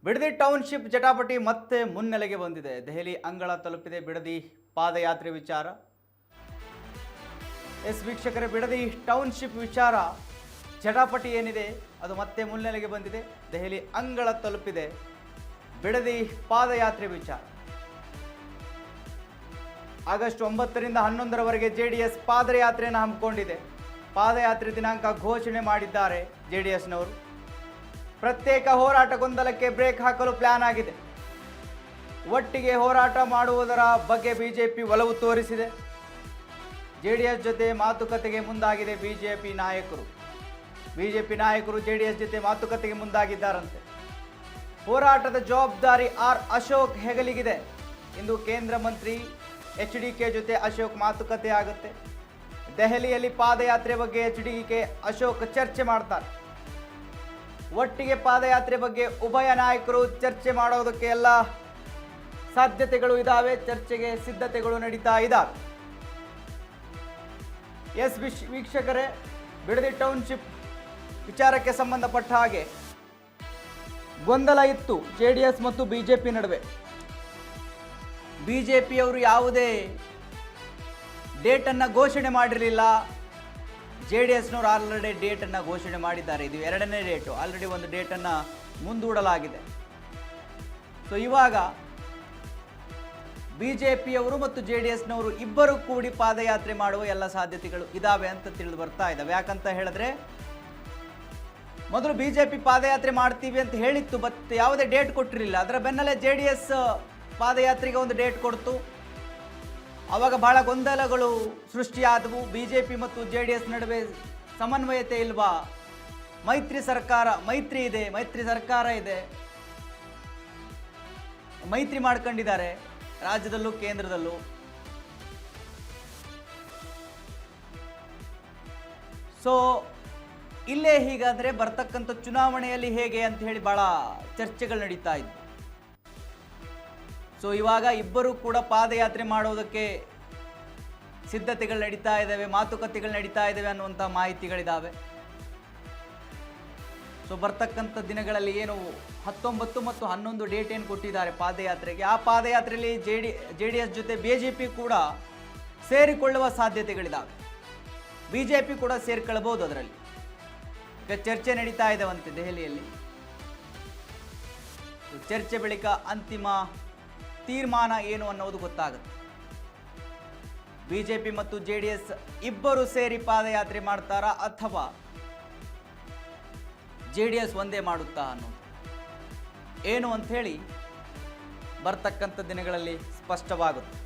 Bidadi township ಜಟಾಪಟಿ ಮತ್ತೆ ಮುನ್ನೆಲೆಗೆ ಬಂದಿದೆ. ದೆಹಲಿ ಅಂಗಳ ತಲುಪಿದೆ ಬಿಡದಿ ಪಾದಯಾತ್ರೆ ವಿಚಾರ. ವೀಕ್ಷಕರೇ, ಬಿಡದಿ ಟೌನ್ಶಿಪ್ ವಿಚಾರ ಜಟಾಪಟಿ ಏನಿದೆ ಅದು ಮತ್ತೆ ಮುನ್ನೆಲೆಗೆ ಬಂದಿದೆ. ದೆಹಲಿ ಅಂಗಳ ತಲುಪಿದೆ ಬಿಡದಿ ಪಾದಯಾತ್ರೆ ವಿಚಾರ. ಆಗಸ್ಟ್ 9ರಿಂದ 11ರವರೆಗೆ JDS ಪಾದಯಾತ್ರೆಯನ್ನು ಹಮ್ಮಿಕೊಂಡಿದೆ. ಪಾದಯಾತ್ರೆ ದಿನಾಂಕ ಘೋಷಣೆ ಮಾಡಿದ್ದಾರೆ JDSನವರು. ಪ್ರತ್ಯೇಕ ಹೋರಾಟ ಗೊಂದಲಕ್ಕೆ ಬ್ರೇಕ್ ಹಾಕಲು ಪ್ಲಾನ್ ಆಗಿದೆ. ಒಟ್ಟಿಗೆ ಹೋರಾಟ ಮಾಡುವುದರ ಬಗ್ಗೆ ಬಿಜೆಪಿ ಒಲವು ತೋರಿಸಿದೆ. JDS ಜೊತೆ ಮಾತುಕತೆಗೆ ಮುಂದಾಗಿದೆ ಬಿಜೆಪಿ ನಾಯಕರು. JDS ಜೊತೆ ಮಾತುಕತೆಗೆ ಮುಂದಾಗಿದ್ದಾರಂತೆ. ಹೋರಾಟದ ಜವಾಬ್ದಾರಿ ಅಶೋಕ್ ಹೆಗಲಿಗಿದೆ. ಇಂದು ಕೇಂದ್ರ ಮಂತ್ರಿ HDK ಜೊತೆ ಅಶೋಕ್ ಮಾತುಕತೆ ಆಗುತ್ತೆ. ದೆಹಲಿಯಲ್ಲಿ ಪಾದಯಾತ್ರೆ ಬಗ್ಗೆ HDK ಅಶೋಕ್ ಚರ್ಚೆ ಮಾಡ್ತಾರೆ. ಒಟ್ಟಿಗೆ ಪಾದಯಾತ್ರೆ ಬಗ್ಗೆ ಉಭಯ ನಾಯಕರು ಚರ್ಚೆ ಮಾಡೋದಕ್ಕೆ ಎಲ್ಲ ಸಾಧ್ಯತೆಗಳು ಇದ್ದಾವೆ. ಚರ್ಚೆಗೆ ಸಿದ್ಧತೆಗಳು ನಡೀತಾ ಇದ್ದಾವೆ. ವೀಕ್ಷಕರೇ, ಬಿಡದಿ ಟೌನ್ಶಿಪ್ ವಿಚಾರಕ್ಕೆ ಸಂಬಂಧಪಟ್ಟ ಹಾಗೆ ಗೊಂದಲ ಇತ್ತು JDS ಮತ್ತು ಬಿಜೆಪಿ ನಡುವೆ. ಬಿಜೆಪಿಯವರು ಯಾವುದೇ ಡೇಟನ್ನು ಘೋಷಣೆ ಮಾಡಿರಲಿಲ್ಲ. JDSನವರು ಆಲ್ರೆಡಿ ಡೇಟನ್ನು ಘೋಷಣೆ ಮಾಡಿದ್ದಾರೆ. ಇದು 2ನೇ ಡೇಟು. ಆಲ್ರೆಡಿ ಒಂದು ಡೇಟನ್ನು ಮುಂದೂಡಲಾಗಿದೆ. ಸೊ ಇವಾಗ ಬಿಜೆಪಿಯವರು ಮತ್ತು JDSನವರು ಇಬ್ಬರು ಕೂಡಿ ಪಾದಯಾತ್ರೆ ಮಾಡುವ ಎಲ್ಲ ಸಾಧ್ಯತೆಗಳು ಇದ್ದಾವೆ ಅಂತ ತಿಳಿದು ಬರ್ತಾ ಇದ್ದಾವೆ. ಯಾಕಂತ ಹೇಳಿದ್ರೆ, ಮೊದಲು ಬಿಜೆಪಿ ಪಾದಯಾತ್ರೆ ಮಾಡ್ತೀವಿ ಅಂತ ಹೇಳಿತ್ತು, ಬಟ್ ಯಾವುದೇ ಡೇಟ್ ಕೊಟ್ಟಿರಲಿಲ್ಲ. ಅದರ ಬೆನ್ನಲ್ಲೇ JDS ಪಾದಯಾತ್ರೆಗೆ ಒಂದು ಡೇಟ್ ಕೊಡ್ತು. ಆವಾಗ ಬಹಳ ಗೊಂದಲಗಳು ಸೃಷ್ಟಿಯಾದವು. ಬಿಜೆಪಿ ಮತ್ತು JDS ನಡುವೆ ಸಮನ್ವಯತೆ ಇಲ್ವಾ, ಮೈತ್ರಿ ಸರ್ಕಾರ ಇದೆ, ಮೈತ್ರಿ ಮಾಡ್ಕೊಂಡಿದ್ದಾರೆ ರಾಜ್ಯದಲ್ಲೂ ಕೇಂದ್ರದಲ್ಲೂ. ಸೊ ಇಲ್ಲೇ ಹೀಗಾದರೆ ಬರ್ತಕ್ಕಂಥ ಚುನಾವಣೆಯಲ್ಲಿ ಹೇಗೆ ಅಂತ ಹೇಳಿ ಬಹಳ ಚರ್ಚೆಗಳು ನಡೀತಾ ಇದ್ವು. ಸೊ ಇವಾಗ ಇಬ್ಬರು ಕೂಡ ಪಾದಯಾತ್ರೆ ಮಾಡೋದಕ್ಕೆ ಸಿದ್ಧತೆಗಳು ನಡೀತಾ ಇದ್ದಾವೆ, ಮಾತುಕತೆಗಳು ನಡೀತಾ ಇದ್ದಾವೆ ಅನ್ನುವಂಥ ಮಾಹಿತಿಗಳಿದ್ದಾವೆ. ಸೊ ಬರ್ತಕ್ಕಂಥ ದಿನಗಳಲ್ಲಿ ಏನು 19 ಮತ್ತು 11 ಡೇಟ್ ಏನು ಕೊಟ್ಟಿದ್ದಾರೆ ಪಾದಯಾತ್ರೆಗೆ, ಆ ಪಾದಯಾತ್ರೆಯಲ್ಲಿ JDS ಜೊತೆ ಬಿಜೆಪಿ ಕೂಡ ಸೇರಿಕೊಳ್ಳುವ ಸಾಧ್ಯತೆಗಳಿದ್ದಾವೆ. ಬಿಜೆಪಿ ಕೂಡ ಸೇರಿಕೊಳ್ಳಬಹುದು. ಅದರಲ್ಲಿ ಈಗ ಚರ್ಚೆ ನಡೀತಾ ಇದ್ದಾವಂತೆ ದೆಹಲಿಯಲ್ಲಿ. ಚರ್ಚೆ ಬಳಿಕ ಅಂತಿಮ ತೀರ್ಮಾನ ಏನು ಅನ್ನೋದು ಗೊತ್ತಾಗುತ್ತೆ. ಬಿಜೆಪಿ ಮತ್ತು JDS ಇಬ್ಬರು ಸೇರಿ ಪಾದಯಾತ್ರೆ ಮಾಡ್ತಾರಾ ಅಥವಾ JDS ಒಂದೇ ಮಾಡುತ್ತಾ ಅನ್ನೋದು ಏನು ಅಂತ ಹೇಳಿ ಬರ್ತಕ್ಕಂಥ ದಿನಗಳಲ್ಲಿ ಸ್ಪಷ್ಟವಾಗುತ್ತೆ.